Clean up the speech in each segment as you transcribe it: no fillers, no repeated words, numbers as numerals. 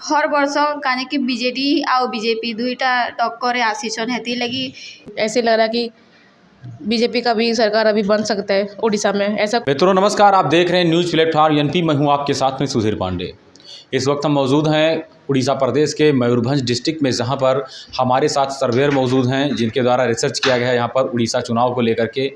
हर वर्ष काने कि बीजेडी आउ बीजेपी दुईटा टक्कर आसीछन हेती लगी ऐसे लग रहा कि बीजेपी का भी सरकार अभी बन सकता है उड़ीसा में ऐसा। मित्रों नमस्कार, आप देख रहे हैं न्यूज़ प्लेटफॉर्म एनपी। मैं हूं आपके साथ में सुधीर पांडे। इस वक्त हम मौजूद हैं उड़ीसा प्रदेश के मयूरभंज डिस्ट्रिक्ट में, जहां पर हमारे साथ सर्वेयर मौजूद हैं जिनके द्वारा रिसर्च किया गया है यहाँ पर उड़ीसा चुनाव को लेकर के।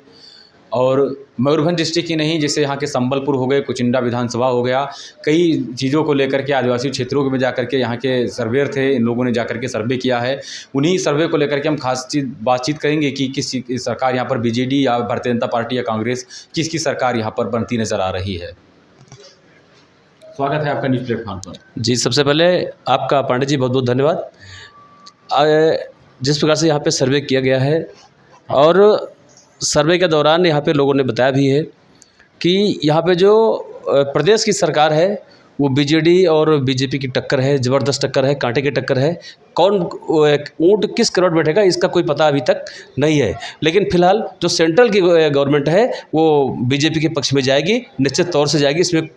और मयूरभंज डिस्ट्रिक्ट ही नहीं, जैसे यहाँ के संबलपुर हो गए, कुचिंडा विधानसभा हो गया, कई चीज़ों को लेकर के आदिवासी क्षेत्रों में जाकर के यहाँ के सर्वेयर थे, इन लोगों ने जाकर के सर्वे किया है। उन्हीं सर्वे को लेकर के हम खास बातचीत करेंगे कि किस सरकार यहाँ पर बीजेडी या भारतीय जनता पार्टी या कांग्रेस किसकी सरकार यहाँ पर बनती नज़र आ रही है। स्वागत है आपका न्यूज़ प्लेटफॉर्म पर। जी, सबसे पहले आपका पांडे जी बहुत बहुत धन्यवाद। जिस प्रकार से यहाँ पे सर्वे किया गया है और सर्वे के दौरान यहाँ पे लोगों ने बताया भी है कि यहाँ पे जो प्रदेश की सरकार है वो बीजेडी और बीजेपी की टक्कर है, ज़बरदस्त टक्कर है, कांटे की टक्कर है। कौन ऊँट किस करोड़ बैठेगा इसका कोई पता अभी तक नहीं है, लेकिन फिलहाल जो सेंट्रल की गवर्नमेंट है वो बीजेपी के पक्ष में जाएगी, निश्चित तौर से जाएगी, इसमें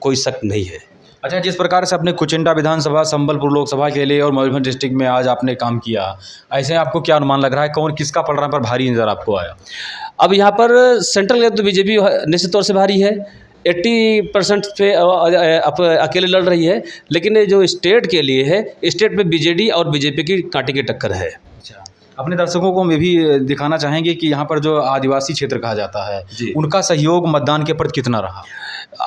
कोई शक नहीं है। अच्छा, जिस प्रकार से अपने कुचिंडा विधानसभा, संबलपुर लोकसभा के लिए और मयूरभंज डिस्ट्रिक्ट में आज आपने काम किया, ऐसे आपको क्या अनुमान लग रहा है, कौन किसका पलड़ा पर भारी नज़र आपको आया? अब यहाँ पर सेंट्रल तो बीजेपी निश्चित तौर से भारी है, 80% पे अकेले लड़ रही है, लेकिन ये जो स्टेट के लिए है, स्टेट में बीजेडी और बीजेपी की कांटे की टक्कर है। अच्छा, अपने दर्शकों को हम ये भी दिखाना चाहेंगे कि यहाँ पर जो आदिवासी क्षेत्र कहा जाता है उनका सहयोग मतदान के प्रति कितना रहा?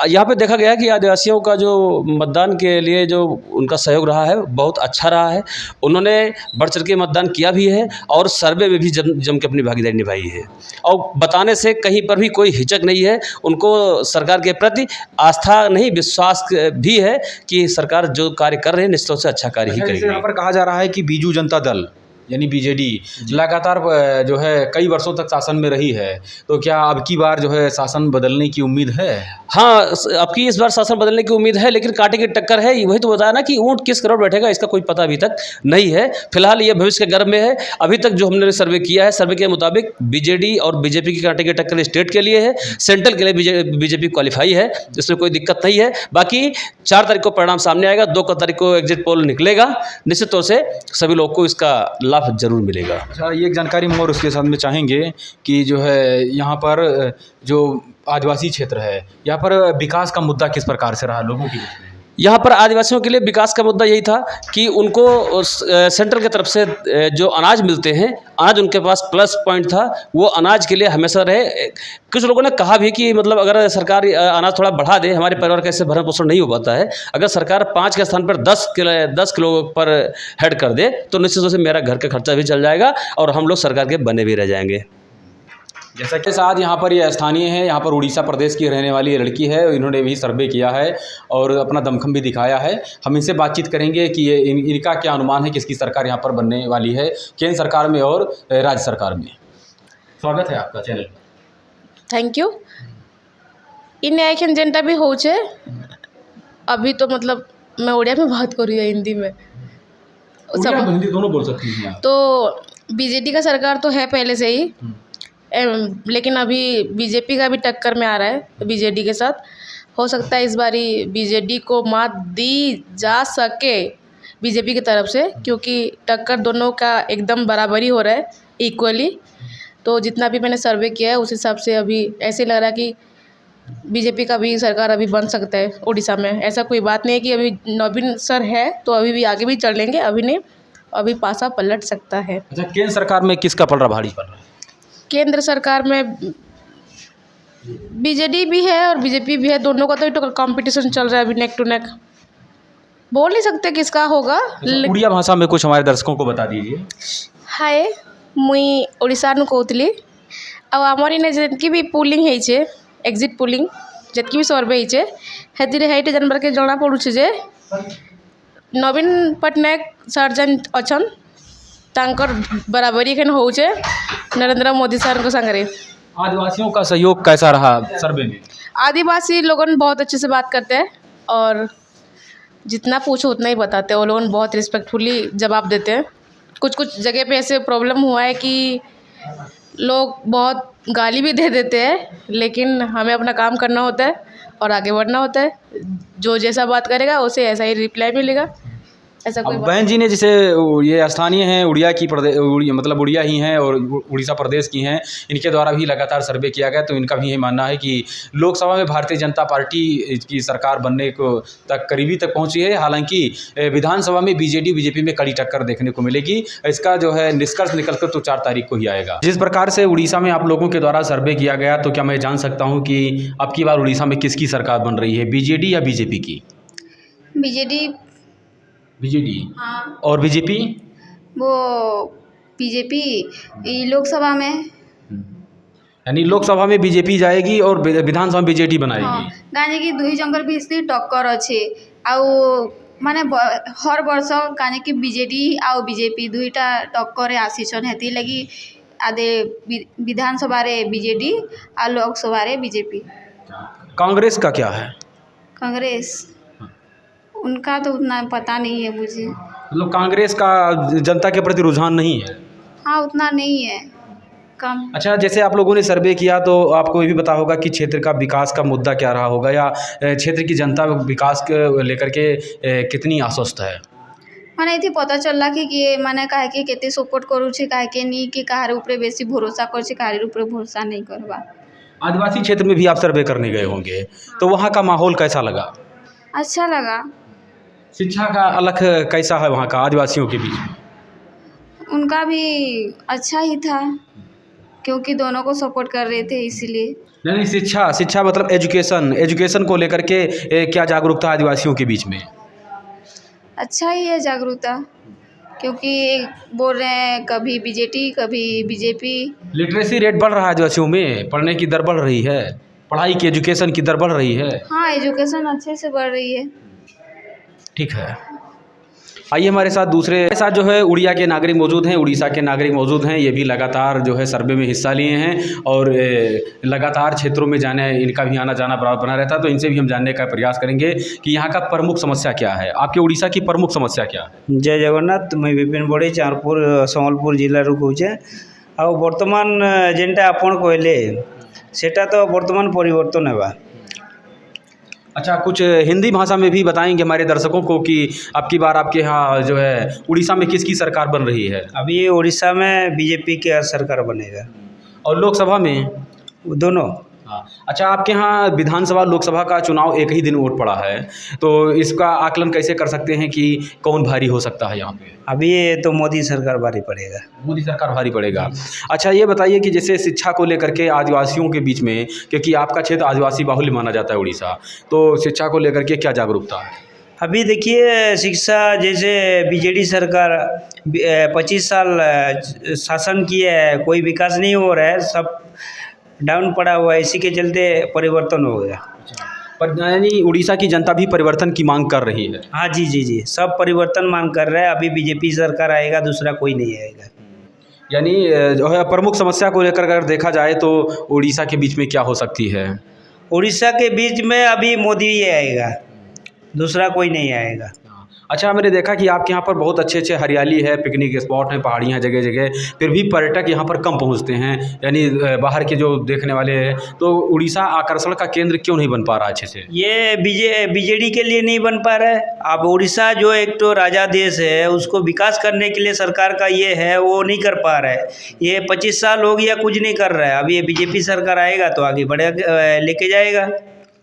यहाँ पे देखा गया कि आदिवासियों का जो मतदान के लिए जो उनका सहयोग रहा है बहुत अच्छा रहा है। उन्होंने बढ़ चढ़ के मतदान किया भी है और सर्वे में भी जम के अपनी भागीदारी निभाई है और बताने से कहीं पर भी कोई हिचक नहीं है। उनको सरकार के प्रति आस्था नहीं, विश्वास भी है कि सरकार जो कार्य कर रही है निश्चित से अच्छा कार्य ही करेगी। यहाँ पर कहा जा रहा है कि बीजू जनता दल यानी बीजेडी लगातार जो है कई वर्षों तक शासन में रही है, तो क्या अब की बार जो है शासन बदलने की उम्मीद है? हाँ, अब की इस बार शासन बदलने की उम्मीद है, लेकिन कांटे की टक्कर है। वही तो बताया ना कि ऊँट किस करोड़ बैठेगा इसका कोई पता अभी तक नहीं है। फिलहाल ये भविष्य के गर्भ में है। अभी तक जो हमने सर्वे किया है, सर्वे के मुताबिक बीजेडी और बीजेपी की कांटे की टक्कर स्टेट के लिए है, सेंट्रल के लिए बीजेपी क्वालिफाई है, इसमें कोई दिक्कत नहीं है। बाकी 4 तारीख को परिणाम सामने आएगा, 2 तारीख को एग्जिट पोल निकलेगा, निश्चित तौर से सभी लोग को इसका लाभ जरूर मिलेगा। अच्छा, ये एक जानकारी हम और उसके साथ में चाहेंगे कि जो है यहाँ पर जो आदिवासी क्षेत्र है, यहाँ पर विकास का मुद्दा किस प्रकार से रहा लोगों के बीच में? यहाँ पर आदिवासियों के लिए विकास का मुद्दा यही था कि उनको सेंट्रल की तरफ से जो अनाज मिलते हैं, अनाज उनके पास प्लस पॉइंट था, वो अनाज के लिए हमेशा रहे। कुछ लोगों ने कहा भी कि मतलब अगर सरकार अनाज थोड़ा बढ़ा दे, हमारे परिवार का इससे भरण पोषण नहीं हो पाता है। अगर सरकार 5 के स्थान पर 10 किलो पर हेड कर दे तो निश्चित रूप से मेरा घर का खर्चा भी चल जाएगा और हम लोग सरकार के बने भी रह जाएंगे। जैसा कि साथ यहाँ पर ये स्थानीय है, यहाँ पर उड़ीसा प्रदेश की रहने वाली लड़की है, इन्होंने भी सर्वे किया है और अपना दमखम भी दिखाया है। हम इनसे बातचीत करेंगे कि ये इनका क्या अनुमान है किसकी सरकार यहाँ पर बनने वाली है, केंद्र सरकार में और राज्य सरकार में। स्वागत है आपका चैनल पर। Thank you. इन एखन जेनटा भी हो अभी तो मतलब मैं उड़िया में बात कर रही हूँ, हिंदी में सब हिंदी दोनों बोल सकती हैं। तो बीजेडी का सरकार तो है पहले से ही, लेकिन अभी बीजेपी का भी टक्कर में आ रहा है बीजेडी के साथ। हो सकता है इस बारी बीजेडी को मात दी जा सके बीजेपी की तरफ से, क्योंकि टक्कर दोनों का एकदम बराबरी हो रहा है, इक्वली। तो जितना भी मैंने सर्वे किया है उस हिसाब से अभी ऐसे लग रहा है कि बीजेपी का भी सरकार अभी बन सकता है उड़ीसा में। ऐसा कोई बात नहीं है कि अभी नवीन सर है तो अभी भी आगे भी चल लेंगे, अभी नहीं, अभी पासा पलट सकता है। अच्छा, केंद्र सरकार में किसका पलड़ा भारी पड़ रहा है? केंद्र सरकार में बीजेडी भी है और बीजेपी भी है, दोनों का तो कंपटीशन चल रहा है अभी, नेक टू नेक। बोल नहीं सकते किसका होगा। उड़िया भाषा में कुछ हमारे दर्शकों को बता दीजिए। हाय, मुई ओडिशा नु कहूली। अब आमर इने जितकी भी पुलिंग है, एग्जिट पुलिंग जितकी भी सर्वे है, हेतिरे हाइट जानवर के जना पड़ुछ जे नवीन पट्टनायक सर जन अछन, तांकर बराबरी एखन होउछे नरेंद्र मोदी सर को संगे। आदिवासियों का सहयोग कैसा रहा सर्वे में? आदिवासी लोगन बहुत अच्छे से बात करते हैं और जितना पूछो उतना ही बताते हैं। वो लोगन बहुत रिस्पेक्टफुली जवाब देते हैं। कुछ जगह पे ऐसे प्रॉब्लम हुआ है कि लोग बहुत गाली भी दे देते हैं, लेकिन हमें अपना काम करना होता है और आगे बढ़ना होता है। जो जैसा बात करेगा उसे ऐसा ही रिप्लाई मिलेगा। ऐसा कोई अब बात बहन जी ने जैसे ये स्थानीय हैं, उड़िया की मतलब उड़िया ही हैं और उड़ीसा प्रदेश की हैं, इनके द्वारा भी लगातार सर्वे किया गया, तो इनका भी यही मानना है कि लोकसभा में भारतीय जनता पार्टी की सरकार बनने को तक करीबी तक पहुंची है। हालांकि विधानसभा में बीजेडी बीजेपी में कड़ी टक्कर देखने को मिलेगी। इसका जो है निष्कर्ष निकल कर तो 4 तारीख को ही आएगा। जिस प्रकार से उड़ीसा में आप लोगों के द्वारा सर्वे किया गया, तो क्या मैं जान सकता हूँ कि अब की बार उड़ीसा में किसकी सरकार बन रही है, बीजेडी या बीजेपी की? बीजेडी। बीजेडी। हाँ। और बीजेपी? वो बीजेपी लोकसभा में। यानी लोकसभा में बीजेपी जाएगी और विधानसभा में बीजेडी बनाएगी। हाँ, गाँजे कि दुई जंगल भी इसलिए टक्कर अच्छे आउ माने हर वर्ष गाँजे कि बीजेडी आउ बीजेपी दुईटा टक्कर आसीछन, हेती लगी आदे विधानसभा रे बीजेडी आ लोकसभा रे बीजेपी। कांग्रेस का क्या है? कांग्रेस उनका तो उतना पता नहीं है मुझे। मतलब कांग्रेस का जनता के प्रति रुझान नहीं है? हाँ, उतना नहीं है, कम। अच्छा, जैसे आप लोगों ने सर्वे किया तो आपको ये भी पता होगा कि क्षेत्र का विकास का मुद्दा क्या रहा होगा, या क्षेत्र की जनता विकास को लेकर के कितनी आश्वस्त है? माने इति पता चलला कि माने काहे कि केते सपोर्ट करू छे, काहे के नहीं, कि काहार ऊपर बेसी भरोसा कर छे, काहार ऊपर भरोसा नहीं करबा। आदिवासी क्षेत्र में भी आप सर्वे करने गए होंगे, तो वहाँ का माहौल कैसा लगा? अच्छा लगा। शिक्षा का अलग कैसा है वहाँ का आदिवासियों के बीच? उनका भी अच्छा ही था, क्योंकि दोनों को सपोर्ट कर रहे थे इसीलिए। नहीं, शिक्षा मतलब एजुकेशन को लेकर के क्या जागरूकता आदिवासियों के बीच में? अच्छा ही है जागरूकता, क्योंकि बोल रहे हैं कभी बीजेडी कभी बीजेपी। लिटरेसी रेट बढ़ रहा है आदिवासियों में, पढ़ने की दर बढ़ रही है, पढ़ाई की एजुकेशन की दर बढ़ रही है। हाँ, एजुकेशन अच्छे से बढ़ रही है। ठीक है, आइए हमारे साथ दूसरे साथ जो है उड़िया के नागरिक मौजूद हैं, उड़ीसा के नागरिक मौजूद हैं। ये भी लगातार जो है सर्वे में हिस्सा लिए हैं और लगातार क्षेत्रों में जाने इनका भी आना जाना बराबर बना रहता है। तो इनसे भी हम जानने का प्रयास करेंगे कि यहाँ का प्रमुख समस्या क्या है, आपके उड़ीसा की प्रमुख समस्या क्या है? जय जगन्नाथ। मैं विपिन बड़े चारपुर सम्बलपुर जिलू कहे। आ बर्तमान जेनटा आपन कहले सेटा तो बर्तमान परिवर्तन है। अच्छा, कुछ हिंदी भाषा में भी बताएंगे हमारे दर्शकों को कि अब की बार आपके यहाँ जो है उड़ीसा में किसकी सरकार बन रही है? अभी उड़ीसा में बीजेपी के सरकार बनेगा। और लोकसभा में? दोनों। हाँ। अच्छा, आपके यहाँ विधानसभा लोकसभा का चुनाव एक ही दिन वोट पड़ा है, तो इसका आकलन कैसे कर सकते हैं कि कौन भारी हो सकता है यहाँ पे? अभी ये तो मोदी सरकार भारी पड़ेगा। मोदी सरकार भारी पड़ेगा। अच्छा, ये बताइए कि जैसे शिक्षा को लेकर के आदिवासियों के बीच में, क्योंकि आपका क्षेत्र आदिवासी बाहुल्य माना जाता है उड़ीसा, तो शिक्षा को लेकर के क्या जागरूकता है? अभी देखिए शिक्षा, जैसे बीजेडी सरकार 25 साल शासन की है, कोई विकास नहीं हो रहा है, सब डाउन पड़ा हुआ है, इसी के चलते परिवर्तन हो गया। पर यानी उड़ीसा की जनता भी परिवर्तन की मांग कर रही है? हाँ जी जी जी, सब परिवर्तन मांग कर रहे हैं। अभी बीजेपी सरकार आएगा, दूसरा कोई नहीं आएगा। यानी जो है प्रमुख समस्या को लेकर अगर देखा जाए तो उड़ीसा के बीच में क्या हो सकती है? उड़ीसा के बीच में अभी मोदी ही आएगा, दूसरा कोई नहीं आएगा। अच्छा, मैंने देखा कि आपके यहाँ पर बहुत अच्छे अच्छे हरियाली है, पिकनिक स्पॉट हैं, पहाड़ियाँ जगह जगह, फिर भी पर्यटक यहाँ पर कम पहुँचते हैं, यानी बाहर के जो देखने वाले हैं। तो उड़ीसा आकर्षण का केंद्र क्यों नहीं बन पा रहा अच्छे से? ये बीजेडी के लिए नहीं बन पा रहा है। अब उड़ीसा जो एक तो राजा देश है, उसको विकास करने के लिए सरकार का ये है, वो नहीं कर पा रहा है। ये 25 साल हो गया, कुछ नहीं कर रहा है। अभी ये बीजेपी सरकार आएगा तो आगे बढ़े लेके जाएगा।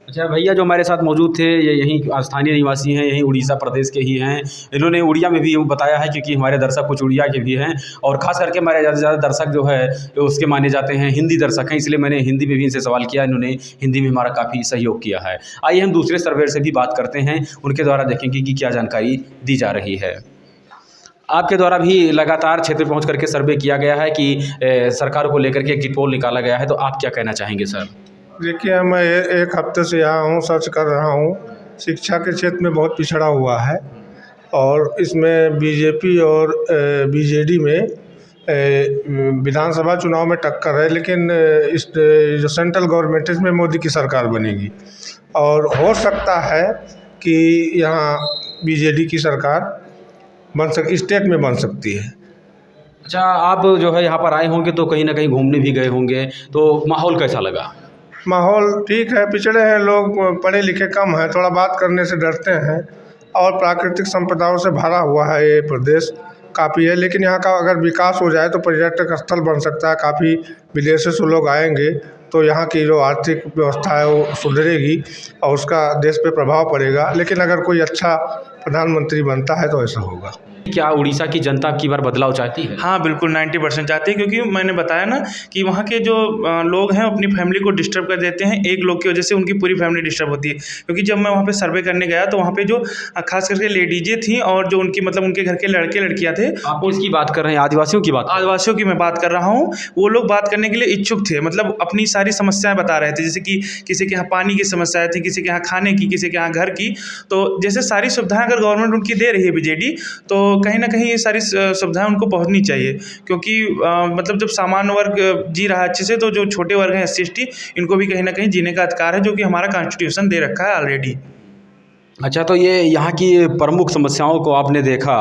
अच्छा, भैया जो हमारे साथ मौजूद थे ये यहीं स्थानीय निवासी हैं, यहीं उड़ीसा प्रदेश के ही हैं। इन्होंने उड़िया में भी बताया है, क्योंकि हमारे दर्शक कुछ उड़िया के भी हैं और ख़ास करके हमारे ज़्यादा से ज़्यादा दर्शक जो है उसके माने जाते हैं हिंदी दर्शक हैं, इसलिए मैंने हिंदी में भी इनसे सवाल किया। इन्होंने हिंदी में हमारा काफ़ी सहयोग किया है। आइए हम दूसरे सर्वेयर से भी बात करते हैं, उनके द्वारा देखेंगे कि क्या जानकारी दी जा रही है। आपके द्वारा भी लगातार क्षेत्र पहुँच करके सर्वे किया गया है कि सरकार को लेकर के एक पोल निकाला गया है, तो आप क्या कहना चाहेंगे सर? देखिए, मैं एक हफ्ते से यहाँ हूँ, सर्च कर रहा हूँ। शिक्षा के क्षेत्र में बहुत पिछड़ा हुआ है और इसमें बीजेपी और बीजेडी में विधानसभा चुनाव में टक्कर है, लेकिन इस जो सेंट्रल गवर्नमेंट है इसमें मोदी की सरकार बनेगी और हो सकता है कि यहाँ बीजेडी की सरकार स्टेट में बन सकती है। अच्छा, आप जो है यहाँ पर आए होंगे तो कहीं ना कहीं घूमने भी गए होंगे, तो माहौल कैसा लगा? माहौल ठीक है, पिछड़े हैं लोग, पढ़े लिखे कम हैं, थोड़ा बात करने से डरते हैं, और प्राकृतिक संपदाओं से भरा हुआ है ये प्रदेश काफ़ी है। लेकिन यहाँ का अगर विकास हो जाए तो पर्यटक स्थल बन सकता है, काफ़ी विदेशों से लोग आएंगे तो यहाँ की जो आर्थिक व्यवस्था है वो सुधरेगी और उसका देश पे प्रभाव पड़ेगा। लेकिन अगर कोई अच्छा प्रधानमंत्री बनता है तो ऐसा होगा। क्या उड़ीसा की जनता अब की बार बदलाव चाहती है? हाँ बिल्कुल 90% चाहते हैं, क्योंकि मैंने बताया ना कि वहाँ के जो लोग हैं अपनी फैमिली को डिस्टर्ब कर देते हैं। एक लोग की वजह से उनकी पूरी फैमिली डिस्टर्ब होती है। क्योंकि जब मैं वहाँ पे सर्वे करने गया तो वहाँ पे जो खास करके लेडीजें थी और जो उनकी मतलब उनके घर के लड़के लड़कियाँ थे। आप इसकी बात कर रहे हैं, आदिवासियों की बात? आदिवासियों की मैं बात कर रहा हूँ। वो लोग बात करने के लिए इच्छुक थे, मतलब अपनी सारी समस्याएं बता रहे थे, जैसे कि किसी के यहाँ पानी की समस्याएं थी, किसी के यहाँ खाने की, किसी के यहाँ घर की। तो जैसे सारी सुविधाएं अगर गवर्नमेंट उनकी दे रही है बीजेडी, तो कहीं ना कहीं ये सारी सुविधाएं उनको पहुंचनी चाहिए। क्योंकि मतलब जब सामान्य वर्ग जी रहा है अच्छे से, तो जो छोटे वर्ग हैं SC ST, इनको भी कहीं ना कहीं जीने का अधिकार है, जो कि हमारा कॉन्स्टिट्यूशन दे रखा है ऑलरेडी। अच्छा, तो ये यहाँ की प्रमुख समस्याओं को आपने देखा,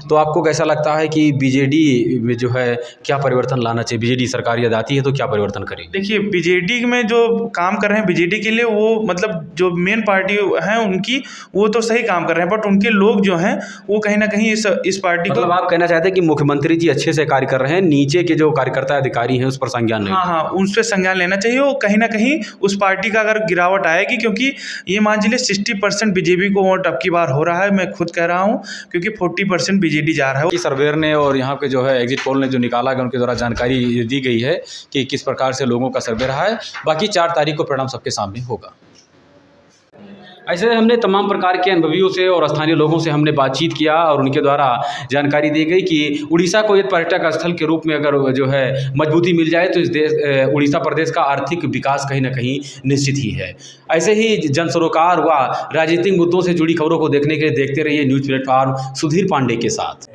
तो आपको कैसा लगता है कि बीजेडी में जो है क्या परिवर्तन लाना चाहिए? बीजेडी सरकार यदि आती है तो क्या परिवर्तन करेगी? देखिए, बीजेडी में जो काम कर रहे हैं बीजेडी के लिए, वो मतलब जो मेन पार्टी है उनकी, वो तो सही काम कर रहे हैं, बट उनके लोग जो हैं वो कहीं ना कहीं इस पार्टी को, मतलब आप कहना चाहते हैं कि मुख्यमंत्री जी अच्छे से कार्य कर रहे हैं, नीचे के जो कार्यकर्ता अधिकारी हैं उस पर संज्ञान नहीं? हाँ, उस पर संज्ञान लेना चाहिए। वो कहीं ना कहीं उस पार्टी का अगर गिरावट आएगी, क्योंकि ये मान लीजिए 60% बीजेपी को वोट अब की बार हो रहा है, मैं खुद कह रहा हूँ, क्योंकि 40% बीजेडी जा रहा है। कि सर्वेयर ने और यहाँ के जो है एग्जिट पोल ने जो निकाला गया, उनके द्वारा जानकारी दी गई है कि किस प्रकार से लोगों का सर्वे रहा है। बाकी 4 तारीख को परिणाम सबके सामने होगा। ऐसे हमने तमाम प्रकार के अनुभवियों से और स्थानीय लोगों से हमने बातचीत किया और उनके द्वारा जानकारी दी गई कि उड़ीसा को एक पर्यटक स्थल के रूप में अगर जो है मजबूती मिल जाए तो इस देश उड़ीसा प्रदेश का आर्थिक विकास कहीं ना कहीं निश्चित ही है। ऐसे ही जन सरोकार व राजनीतिक मुद्दों से जुड़ी खबरों को देखने के लिए देखते रहिए न्यूज़ प्लेटफॉर्म सुधीर पांडे के साथ।